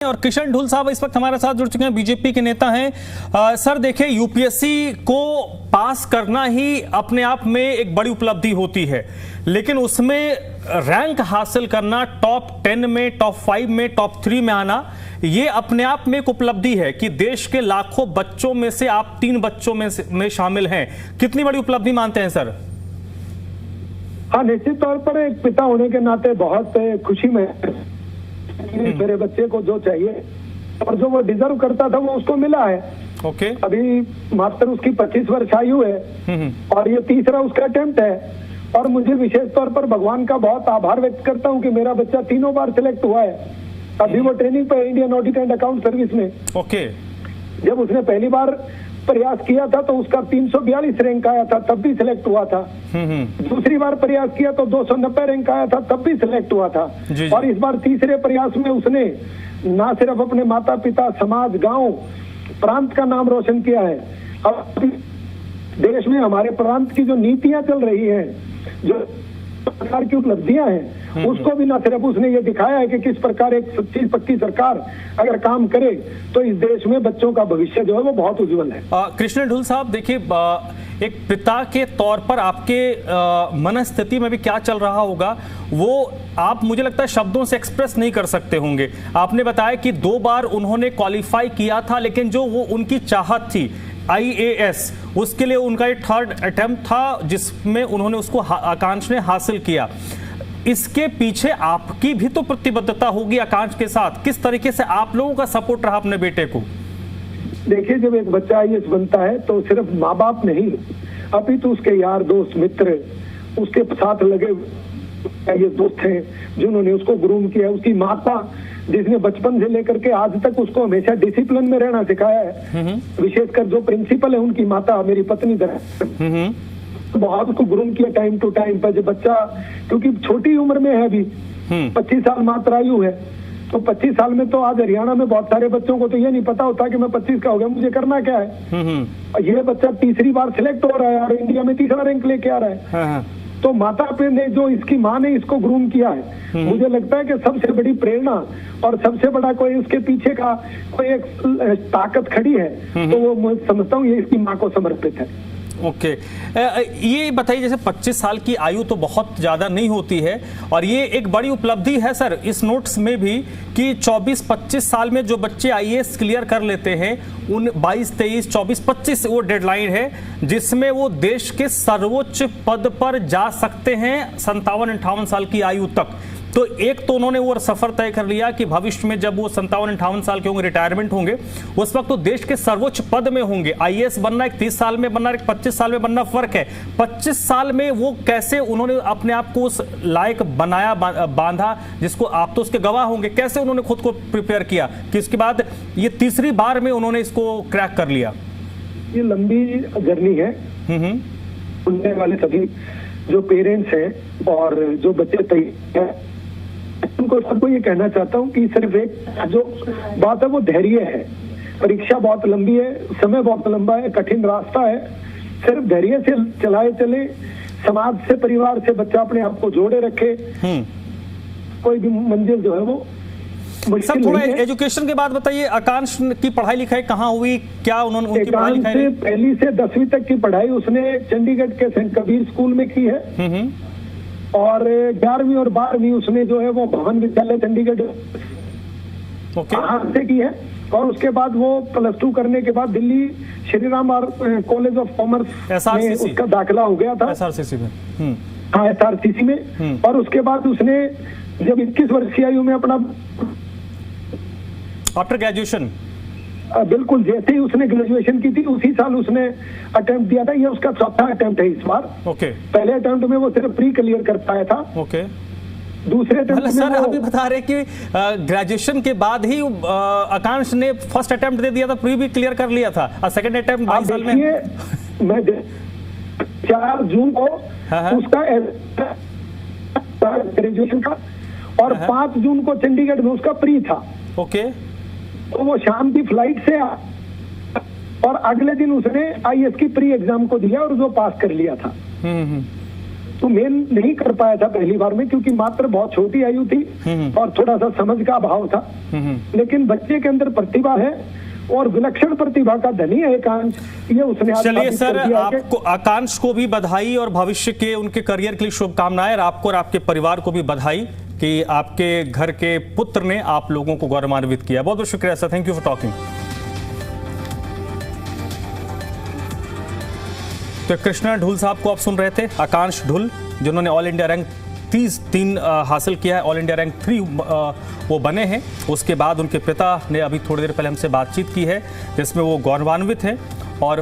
और किशन ढुल साहब इस वक्त हमारे साथ जुड़ चुके हैं, बीजेपी के नेता हैं। सर देखिए, यूपीएससी को पास करना ही अपने आप में एक बड़ी उपलब्धि होती है, लेकिन उसमें रैंक हासिल करना, टॉप 10 में, टॉप 5 में, टॉप 3 में आना, ये अपने आप में एक उपलब्धि है कि देश के लाखों बच्चों में से आप 3 बच्चों में शामिल हैं। कितनी बड़ी उपलब्धि मानते हैं सर? हाँ, निश्चित तौर पर एक पिता होने के नाते बहुत खुशी में मेरे बच्चे को जो चाहिए और जो वो डिजर्व करता था वो उसको मिला है। ओके। अभी मात्र उसकी 25 वर्ष आयु है और ये तीसरा उसका अटेम्प्ट है और मुझे विशेष तौर पर भगवान का बहुत आभार व्यक्त करता हूँ कि मेरा बच्चा 3 बार सिलेक्ट हुआ है। अभी वो ट्रेनिंग पे Indian audit and account service में। ओके। जब उसने पहली बार प्रयास किया था तो उसका 342 रैंक आया था, तब भी सिलेक्ट हुआ था। दूसरी बार प्रयास किया तो 290 रैंक आया था, तब भी सिलेक्ट हुआ था। और इस बार तीसरे प्रयास में उसने ना सिर्फ अपने माता पिता, समाज, गांव, प्रांत का नाम रोशन किया है। अब देश में हमारे प्रांत की जो नीतियां चल रही हैं, जो सरकार की उपलब्धियां हैं, उसको भी ना सिर्फ उसने ये दिखाया है कि किस प्रकार एक सच्ची पक्की सरकार अगर काम करे तो इस देश में बच्चों का भविष्य जो है वो बहुत उज्जवल है। कृष्ण ढुल साहब देखिए, एक पिता के तौर पर आपके मनस्थिति में भी क्या चल रहा होगा वो आप, मुझे लगता है, शब्दों से एक्सप्रेस नहीं कर सकते होंगे। आपने बताया कि 2 बार उन्होंने क्वालिफाई किया था, लेकिन जो वो उनकी चाहत थी IAS, उसके लिए उनका एक 3rd अटेम्प्ट था जिसमें उन्होंने उसको आकांक्ष ने हासिल किया। इसके पीछे आपकी भी तो प्रतिबद्धता होगी आकांक्ष के साथ। किस तरीके से आप लोगों का सपोर्ट रहा अपने बेटे को? देखिए, जब एक बच्चा IAS बनता है तो सिर्फ माँ बाप नहीं, अभी तो उसके यार दोस्त, मित्र, उसके साथ लगे IAS दोस्त हैं जिन्होंने उसको ग्रूम किया, उसकी माता जिसने बचपन से लेकर के आज तक उसको हमेशा डिसिप्लिन में रहना सिखाया है। विशेषकर जो प्रिंसिपल है उनकी माता, मेरी पत्नी बहुत उसको ग्रूम किया टाइम टू टाइम पर। जब बच्चा, क्योंकि छोटी उम्र में है, अभी 25 साल मात्र आयु है, तो 25 साल में तो आज हरियाणा में बहुत सारे बच्चों को तो ये नहीं पता होता कि मैं 25 का हो गया, मुझे करना क्या है। और ये बच्चा तीसरी बार सिलेक्ट हो रहा है और इंडिया में 3रा रैंक लेके आ रहा है। तो माता पिता ने, जो इसकी माँ ने इसको ग्रूम किया है, मुझे लगता है कि सबसे बड़ी प्रेरणा और सबसे बड़ा कोई उसके पीछे का कोई एक ताकत खड़ी है, तो वो मैं समझता हूँ ये इसकी माँ को समर्पित है। ओके। ये बताइए, जैसे 25 साल की आयु तो बहुत ज़्यादा नहीं होती है और ये एक बड़ी उपलब्धि है सर इस नोट्स में भी कि 24-25 साल में जो बच्चे IAS क्लियर कर लेते हैं, उन 22, 23, 24, 25 वो डेडलाइन है जिसमें वो देश के सर्वोच्च पद पर जा सकते हैं 57-58 साल की आयु तक। तो एक तो उन्होंने वो सफर तय कर लिया कि भविष्य में जब वो 57-58 साल के होंगे, रिटायरमेंट होंगे, उस वक्त तो देश के सर्वोच्च पद में होंगे। IAS बनना एक 30 साल में बनना, एक 25 साल में बनना फर्क है। 25 साल में वो कैसे उन्होंने अपने आप को उस लायक बनाया, बांधा, जिसको आप तो उसके गवाह होंगे, कैसे उन्होंने खुद को प्रिपेयर किया कि इसके बाद ये तीसरी बार में उन्होंने इसको क्रैक कर लिया? ये लंबी जर्नी है। सुनने वाले सभी जो पेरेंट्स हैं और जो बच्चे तैयार हैं, उनको सबको ये कहना चाहता हूँ कि सिर्फ एक जो बात है वो धैर्य है। परीक्षा बहुत लंबी है, समय बहुत लंबा है, कठिन रास्ता है, सिर्फ धैर्य से चलाए चले, समाज से, परिवार से बच्चा अपने आप को जोड़े रखे, कोई भी मंजिल जो है वो सर। थोड़ा एजुकेशन के बाद बताइए, आकांक्ष की पढ़ाई लिखाई कहाँ हुई, क्या उन्होंने उनकी पढ़ाई लिखाई? पहली से 10वीं तक की पढ़ाई उसने चंडीगढ़ के सेंट कबीर स्कूल में की है और 11वीं और 12वीं उसने जो है वो भवन विद्यालय चंडीगढ़ से की है। और उसके बाद वो +2 करने के बाद Delhi Shri Ram college of commerce में उसका दाखिला हो गया था, SRCC में। हाँ, SRCC में। और उसके बाद उसने जब 21 वर्ष की आयु में अपना आफ्टर ग्रेजुएशन, बिल्कुल जैसे ही उसने ग्रेजुएशन की थी उसी साल उसने अटेम्प्ट दिया था। ये उसका 4था अटेम्प्ट है इस बार। ओके। पहले अटेम्प्ट में वो सिर्फ प्री क्लियर कर पाया था। ओके। दूसरे अटेम्प्ट में सर अभी बता रहे कि ग्रेजुएशन के बाद ही आकांक्ष ने फर्स्ट अटेम्प्ट दे दिया था, प्री भी क्लियर कर लिया था और सेकंड अटेम्प्ट 22 साल में। मैं 4 जून को उसका ग्रेजुएशन का और 5 जून को चंडीगढ़ में उसका प्री था। ओके। तो वो शाम की फ्लाइट से और अगले दिन उसने IAS की प्री एग्जाम को दिया और जो पास कर लिया था। तो मेन नहीं कर पाया था पहली बार में, क्योंकि मात्र बहुत छोटी आयु थी और थोड़ा सा समझ का अभाव था। लेकिन बच्चे के अंदर प्रतिभा है और विलक्षण प्रतिभा का धनी है आकांक्ष, ये उसने आज चलिए साबित सर, कर दिया है कि- आपको आकांक्ष को भी बधाई और भविष्य के उनके करियर के लिए शुभकामनाएं, और आपको और आपके परिवार को भी बधाई कि आपके घर के पुत्र ने आप लोगों को गौरवान्वित किया। बहुत बहुत शुक्रिया sir, thank you for talking. तो कृष्णा ढुल साहब को आप सुन रहे थे, आकांक्ष ढुल, जिन्होंने ऑल इंडिया रैंक 3 हासिल किया है, ऑल इंडिया रैंक 3 वो बने हैं। उसके बाद उनके पिता ने अभी थोड़ी देर पहले हमसे बातचीत की है जिसमें वो गौरवान्वित हैं और